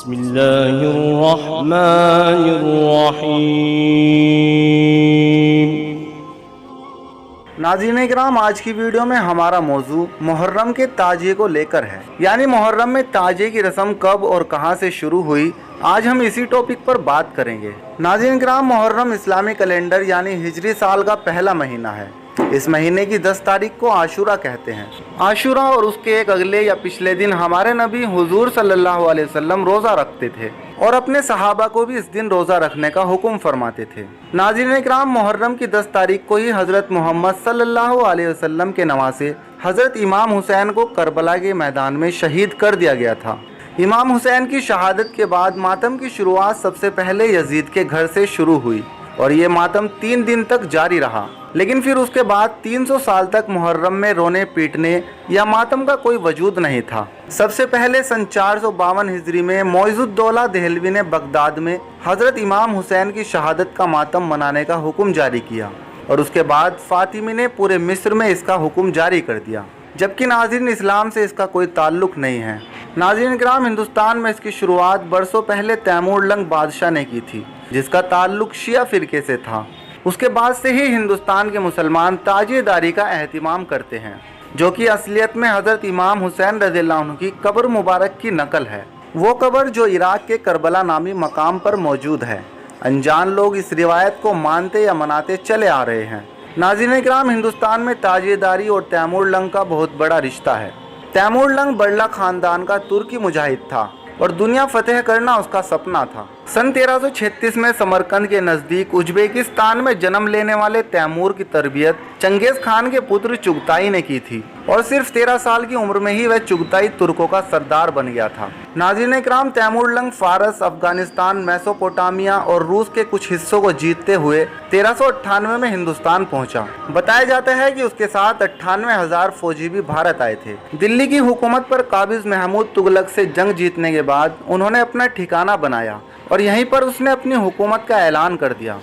بسم اللہ الرحمن الرحیم۔ ناظرین اکرام، آج کی ویڈیو میں ہمارا موضوع محرم کے تعزیے کو لے کر ہے، یعنی محرم میں تعزیے کی رسم کب اور کہاں سے شروع ہوئی۔ آج ہم اسی ٹاپک پر بات کریں گے۔ ناظرین اکرام، محرم اسلامی کیلنڈر یعنی ہجری سال کا پہلا مہینہ ہے۔ اس مہینے کی 10 تاریخ کو عاشورہ کہتے ہیں۔ عاشورہ اور اس کے ایک اگلے یا پچھلے دن ہمارے نبی حضور صلی اللہ علیہ وسلم روزہ رکھتے تھے اور اپنے صحابہ کو بھی اس دن روزہ رکھنے کا حکم فرماتے تھے۔ ناظرین اکرام، محرم کی 10 تاریخ کو ہی حضرت محمد صلی اللہ علیہ وسلم کے نواسے حضرت امام حسین کو کربلا کے میدان میں شہید کر دیا گیا تھا۔ امام حسین کی شہادت کے بعد ماتم کی شروعات سب سے پہلے یزید کے گھر سے شروع ہوئی اور یہ ماتم 3 دن تک جاری رہا، لیکن پھر اس کے بعد 300 سال تک محرم میں رونے پیٹنے یا ماتم کا کوئی وجود نہیں تھا۔ سب سے پہلے سن 452 ہجری میں معز الدولہ دہلوی نے بغداد میں حضرت امام حسین کی شہادت کا ماتم منانے کا حکم جاری کیا اور اس کے بعد فاطمی نے پورے مصر میں اس کا حکم جاری کر دیا، جبکہ ناظرین اسلام سے اس کا کوئی تعلق نہیں ہے۔ ناظرین کرام، ہندوستان میں اس کی شروعات برسوں پہلے تیمور لنگ بادشاہ نے کی تھی، جس کا تعلق شیعہ فرقے سے تھا۔ اس کے بعد سے ہی ہندوستان کے مسلمان تعزیہ داری کا اہتمام کرتے ہیں، جو کہ اصلیت میں حضرت امام حسین رضی اللہ عنہ کی قبر مبارک کی نقل ہے۔ وہ قبر جو عراق کے کربلا نامی مقام پر موجود ہے۔ انجان لوگ اس روایت کو مانتے یا مناتے چلے آ رہے ہیں۔ ناظرین اکرام، ہندوستان میں تعزیہ داری اور تیمور لنگ کا بہت بڑا رشتہ ہے۔ تیمور لنگ بڑلا خاندان کا ترکی مجاہد تھا اور دنیا فتح کرنا اس کا سپنا تھا۔ سن 1336 میں سمرقند کے نزدیک ازبیکستان میں جنم لینے والے تیمور کی تربیت چنگیز خان کے پتر چغتائی نے کی تھی اور صرف 13 سال کی عمر میں ہی وہ چغتائی ترکوں کا سردار بن گیا تھا۔ ناظرین اکرام، تیمور لنگ فارس، افغانستان، میسوپوٹامیا اور روس کے کچھ حصوں کو جیتتے ہوئے 1398 میں ہندوستان پہنچا۔ بتایا جاتا ہے کہ اس کے ساتھ 98,000 فوجی بھی بھارت آئے تھے۔ دلی کی حکومت پر قابض محمود تغلق سے جنگ جیتنے کے بعد انہوں نے اپنا ٹھکانہ بنایا اور یہیں پر اس نے اپنی حکومت کا اعلان کر دیا۔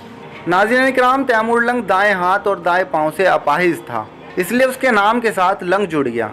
ناظرین اکرام، تیمور لنگ دائیں ہاتھ اور دائیں پاؤں سے اپاہج تھا، اس لیے اس کے نام کے ساتھ لنگ جڑ گیا۔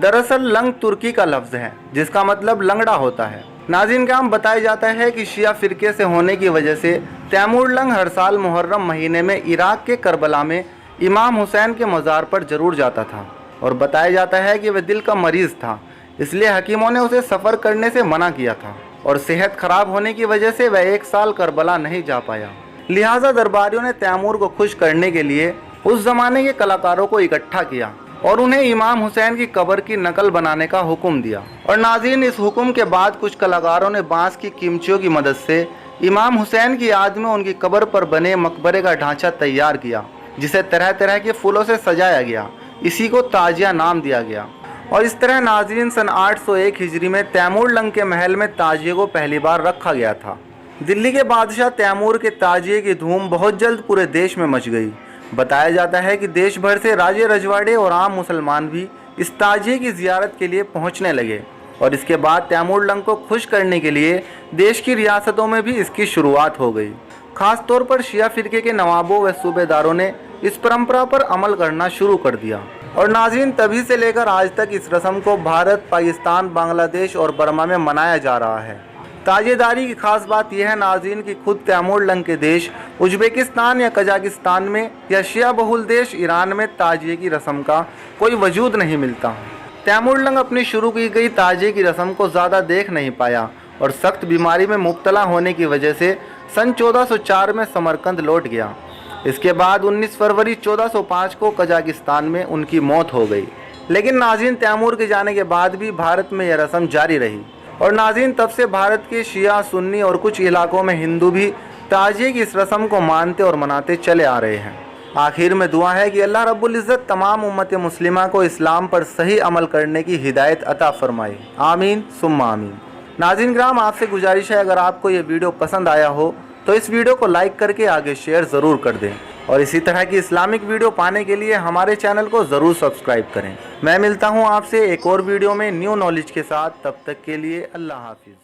دراصل لنگ ترکی کا لفظ ہے جس کا مطلب لنگڑا ہوتا ہے۔ ناظرین اکرام، بتایا جاتا ہے کہ شیعہ فرقے سے ہونے کی وجہ سے تیمور لنگ ہر سال محرم مہینے میں عراق کے کربلا میں امام حسین کے مزار پر ضرور جاتا تھا اور بتایا جاتا ہے کہ وہ دل کا مریض تھا، اس لیے حکیموں نے اسے سفر کرنے سے منع کیا تھا اور صحت خراب ہونے کی وجہ سے وہ 1 سال کربلا نہیں جا پایا۔ لہٰذا درباریوں نے تیمور کو خوش کرنے کے لیے اس زمانے کے کلاکاروں کو اکٹھا کیا اور انہیں امام حسین کی قبر کی نقل بنانے کا حکم دیا۔ اور ناظرین، اس حکم کے بعد کچھ کلاکاروں نے بانس کی کیمچیوں کی مدد سے امام حسین کی یاد میں ان کی قبر پر بنے مقبرے کا ڈھانچہ تیار کیا، جسے طرح طرح کے پھولوں سے سجایا گیا۔ اسی کو تعزیہ نام دیا گیا۔ اور اس طرح ناظرین، سن 801 ہجری میں تیمور لنگ کے محل میں تعزیے کو پہلی بار رکھا گیا تھا۔ دلی کے بادشاہ تیمور کے تعزیے کی دھوم بہت جلد پورے دیش میں مچ گئی۔ بتایا جاتا ہے کہ دیش بھر سے راجے رجواڑے اور عام مسلمان بھی اس تعزیے کی زیارت کے لیے پہنچنے لگے اور اس کے بعد تیمور لنگ کو خوش کرنے کے لیے دیش کی ریاستوں میں بھی اس کی شروعات ہو گئی۔ خاص طور پر شیعہ فرقے کے نوابوں و صوبے داروں نے اس پرمپرا پر عمل کرنا شروع کر دیا اور ناظرین، تبھی سے لے کر آج تک اس رسم کو بھارت، پاکستان، بنگلہ دیش اور برما میں منایا جا رہا ہے۔ تعزیہ داری کی خاص بات یہ ہے ناظرین کہ خود تیمور لنگ کے دیش ازبیکستان یا قزاقستان میں یا شیعہ بہول دیش ایران میں تعزیے کی رسم کا کوئی وجود نہیں ملتا۔ تیمور لنگ اپنی شروع کی گئی تعزیے کی رسم کو زیادہ دیکھ نہیں پایا اور سخت بیماری میں مبتلا ہونے کی وجہ سے سن 1404 میں سمرقند لوٹ گیا۔ اس کے بعد 19 فروری 1405 کو قزاقستان میں ان کی موت ہو گئی۔ لیکن ناظرین، تیمور کے جانے کے بعد بھی بھارت میں یہ رسم جاری رہی اور ناظرین، تب سے بھارت کے شیعہ، سنی اور کچھ علاقوں میں ہندو بھی تعزیے کی اس رسم کو مانتے اور مناتے چلے آ رہے ہیں۔ آخر میں دعا ہے کہ اللہ رب العزت تمام امت مسلمہ کو اسلام پر صحیح عمل کرنے کی ہدایت عطا فرمائے۔ آمین ثم آمین۔ ناظرین کرام، آپ سے گزارش ہے اگر آپ کو یہ ویڈیو پسند آیا ہو تو اس ویڈیو کو لائک کر کے آگے شیئر ضرور کر دیں اور اسی طرح کی اسلامک ویڈیو پانے کے لیے ہمارے چینل کو ضرور سبسکرائب کریں۔ میں ملتا ہوں آپ سے ایک اور ویڈیو میں نیو نالج کے ساتھ، تب تک کے لیے اللہ حافظ۔